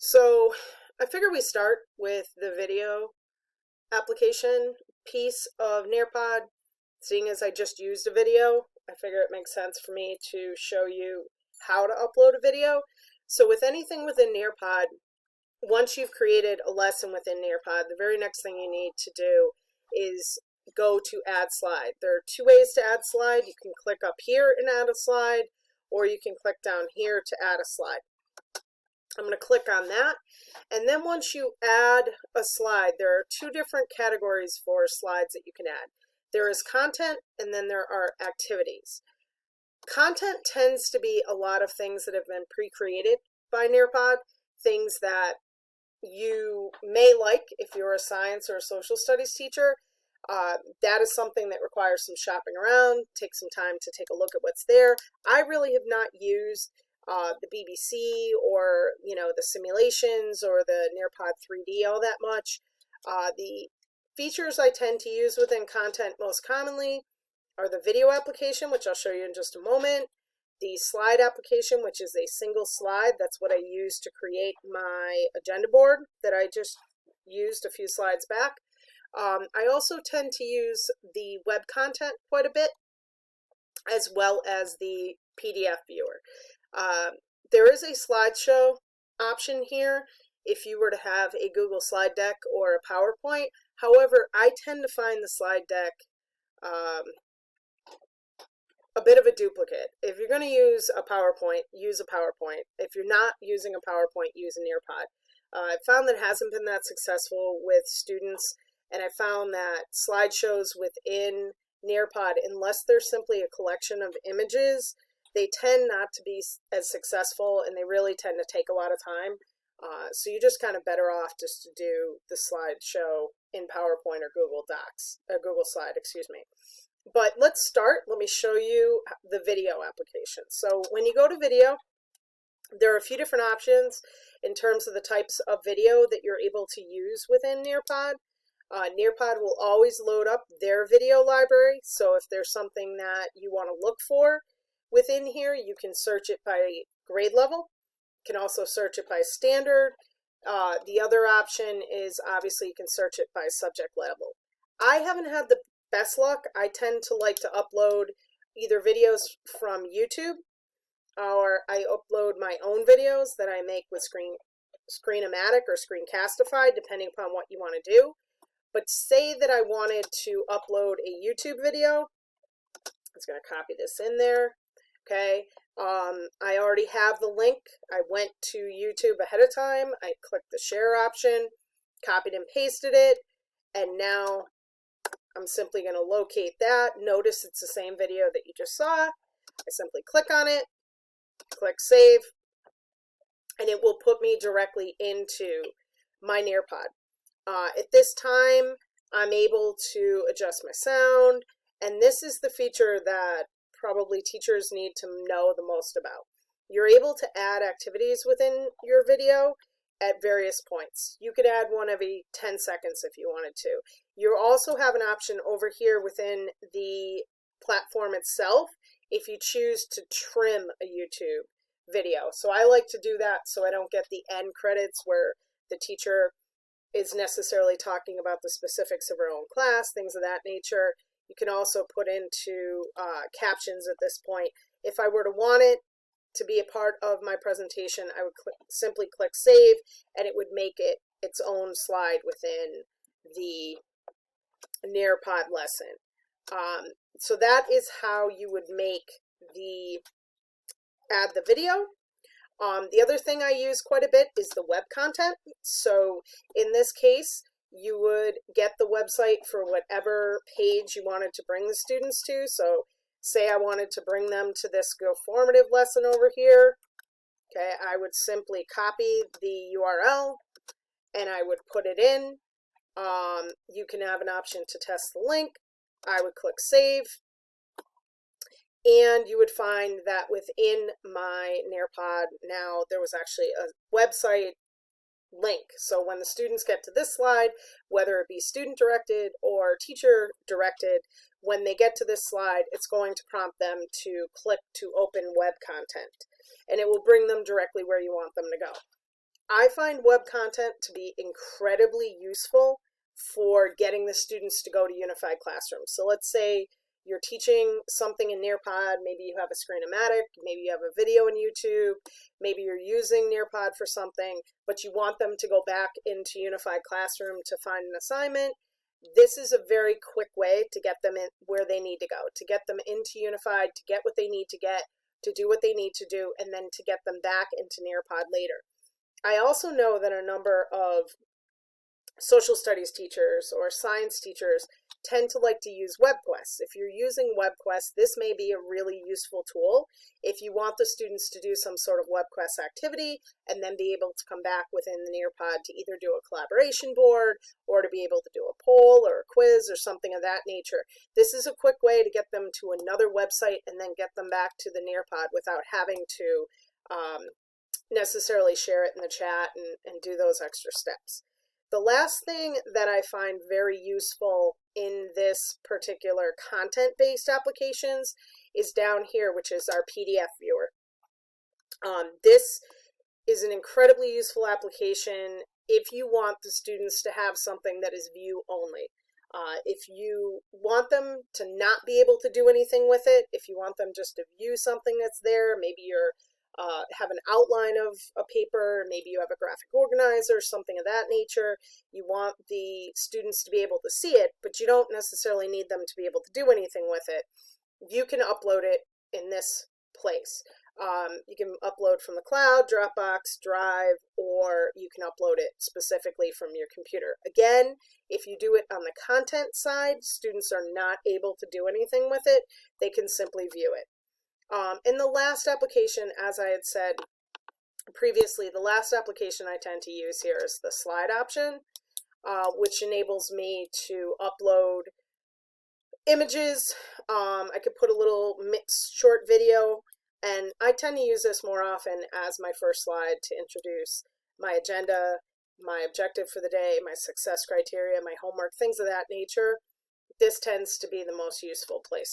So I figure we start with the video application piece of Nearpod. Seeing as I just used a video, I figure it makes sense for me to show you how to upload a video. So with anything within Nearpod, once you've created a lesson within Nearpod, the very next thing you need to do is go to add slide. There are two ways to add slide. You can click up here and add a slide, or you can click down here to add a slide. I'm going to click on that. And then once you add a slide, there are two different categories for slides that you can add. There is content, and then there are activities. Content tends to be a lot of things that have been pre-created by Nearpod, things that you may like if you're a science or a social studies teacher. That is something that requires some shopping around, take some time to take a look at what's there. I really have not used the BBC or the simulations or the Nearpod 3D all that much. The features I tend to use within content most commonly are the video application, which I'll show you in just a moment, the slide application, which is a single slide. That's what I use to create my agenda board that I just used a few slides back. I also tend to use the web content quite a bit, as well as the PDF viewer. There is a slideshow option here if you were to have a Google slide deck or a PowerPoint. However, I tend to find the slide deck a bit of a duplicate. If you're going to use a PowerPoint, use a PowerPoint. If you're not using a PowerPoint, use a Nearpod. I've found that it hasn't been that successful with students, and I found that slideshows within Nearpod, unless they're simply a collection of images, they tend not to be as successful, and they really tend to take a lot of time. So you're just kind of better off just to do the slideshow in PowerPoint or Google Docs, Google Slide, excuse me. But let's start. Let me show you the video application. So when you go to video, there are a few different options in terms of the types of video that you're able to use within Nearpod. Nearpod will always load up their video library, so if there's something that you want to look for within here, you can search it by grade level. You can also search it by standard. The other option is obviously you can search it by subject level. I haven't had the best luck. I tend to like to upload either videos from YouTube, or I upload my own videos that I make with Screen-O-Matic or Screencastify, depending upon what you want to do. But say that I wanted to upload a YouTube video. I'm just going to copy this in there. Okay. I already have the link. I went to YouTube ahead of time. I clicked the share option, copied and pasted it, and now I'm simply going to locate that. Notice it's the same video that you just saw. I simply click on it, click save, and it will put me directly into my Nearpod. At this time, I'm able to adjust my sound, and this is the feature that probably teachers need to know the most about. You're able to add activities within your video at various points. You could add one every 10 seconds if you wanted to. You also have an option over here within the platform itself if you choose to trim a YouTube video. So I like to do that so I don't get the end credits where the teacher is necessarily talking about the specifics of her own class, things of that nature. You can also put into captions at this point. If I were to want it to be a part of my presentation, I would simply click save, and it would make it its own slide within the Nearpod lesson. So that is how you would add the video. The other thing I use quite a bit is the web content. So in this case, you would get the website for whatever page you wanted to bring the students to. So say I wanted to bring them to this Go Formative lesson over here. Okay, I would simply copy the URL and I would put it in. You can have an option to test the link. I would click save. And you would find that within my Nearpod now, there was actually a website link. So when the students get to this slide, whether it be student directed or teacher directed, when they get to this slide, it's going to prompt them to click to open web content, and it will bring them directly where you want them to go. I find web content to be incredibly useful for getting the students to go to unified classrooms. So let's say you're teaching something in Nearpod, maybe you have a Screenomatic, maybe you have a video in YouTube, maybe you're using Nearpod for something, but you want them to go back into unified classroom to find an assignment. This is a very quick way to get them in where they need to go, to get them into unified, to get what they need to get, to do what they need to do, and then to get them back into Nearpod later. I also know that a number of social studies teachers or science teachers tend to like to use WebQuest. If you're using WebQuest, this may be a really useful tool if you want the students to do some sort of WebQuest activity and then be able to come back within the Nearpod to either do a collaboration board or to be able to do a poll or a quiz or something of that nature. This is a quick way to get them to another website and then get them back to the Nearpod without having to necessarily share it in the chat and do those extra steps. The last thing that I find very useful in this particular content-based applications is down here, which is our PDF viewer. This is an incredibly useful application if you want the students to have something that is view only. If you want them to not be able to do anything with it, if you want them just to view something that's there, maybe you're have an outline of a paper, maybe you have a graphic organizer, something of that nature. You want the students to be able to see it, but you don't necessarily need them to be able to do anything with it. You can upload it in this place. You can upload from the cloud, Dropbox, Drive, or you can upload it specifically from your computer. Again, if you do it on the content side, students are not able to do anything with it. They can simply view it. In the last application, as I had said previously, the last application I tend to use here is the slide option, which enables me to upload images. I could put a little short video, and I tend to use this more often as my first slide to introduce my agenda, my objective for the day, my success criteria, my homework, things of that nature. This tends to be the most useful place